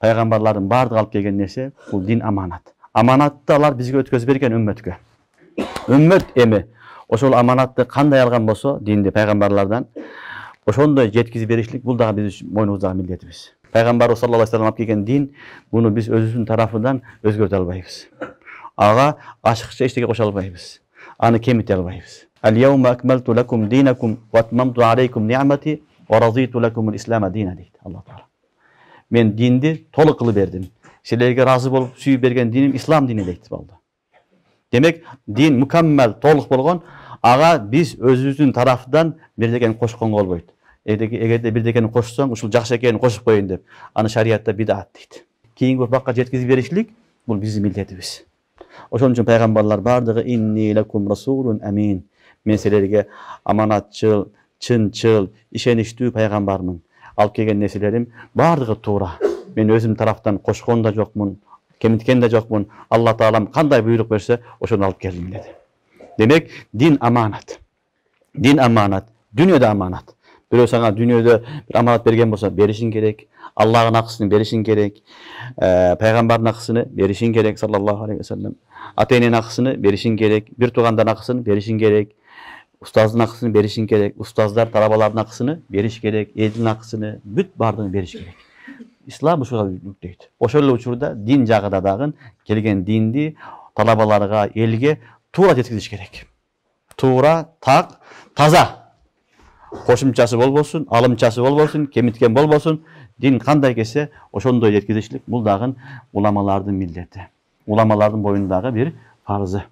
пайгамбарлардын баардыгы алып келген нерсе бул дин аманат. Аманатты алар бизге өткөзүп берген үммөткө. Үммөт эми ошол аманатты кандай алган болсо, динди пайгамбарлардан ошондой жеткизип беришлик бул дагы биз мойнубуздагы милдетибиз. Пайгамбарыбыз саллаллаху алейхи вассалам алып келген дин, буну биз өзүбүздүн тарафынан өзгөртө албайбыз. Ага ашыкча эчтеке кошо албайбыз. Аны кемите албайбыз. Al-yawma akmaltu lakum dinakum wa atmamtu alaykum ni'mati wa raditu lakum al-islam dinan deydi Allah Taala. Men dindi толук кылып бердим. Силерге разы болуп сүйүп берген диним ислам дини дейт болду. Демек, дин мукаммал, толук болгон, ага биз өзүбүздүн тарафынан бирдекени кошконго болбойт. Эгерде бирдекени кошсоң, ушул жакшы экенин кошуп коеюн деп, аны шариатта бидат дейт. Кийинки урпакка жеткизип беришлик бул биздин милдетибиз. Ошон үчүн пайгамбарлар бардыгы инни лакум расулун амин. Мен силерге аманатчыл, чынчыл, ишеничтүү пайгамбармын. Алып келген нерселерим бардыгы туура. Мен өзүм тарафтан кошкон да жокмун, кемиткен да жокмун. Алла Таалам кандай буйрук берсе, ошону алып келдим деди. Демек, дин аманат. Дин аманат, дүйнөдө аманат. Бирөө сага дүйнөдө бир аманат берген болсо, беришиң керек. Аллахтын акысын беришиң керек. Пайгамбардын акысын беришиң керек, саллаллаху алейхи вассалам. Ата-эненин акысын беришиң керек. Бир туугандын акысын беришиң керек. Устаздын акысын беришиң керек. Устаздар талабалардын акысын бериш керек. Элдин акысын бүт бардыгын бериш керек. Ислам ушуга бүктөйт. Ошол эле учурда дин жагыда дагы келген динди талабаларга, элге туура жеткизиш керек. Туура, так, таза. Кошумчасы болбосун, алымчасы болбосун, кемиткен болбосун. Дин кандай келсе, ошондой жеткизишлик бул дагы уламалардын милдети. Уламалардын боюндагы бир фарзы.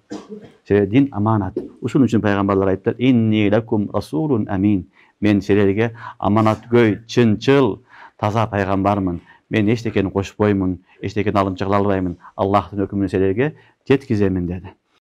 Дин аманат. Ушун үчүн пайгамбарлар айттылар: "Инни лакум расулун амин." Мен силерге аманаткөй, чынчыл, таза пайгамбармын. Мен эчтекени кошпоймун, эчтекени алымча кыла албаймын. Аллахтын өкүмүн силерге жеткиземин dedi.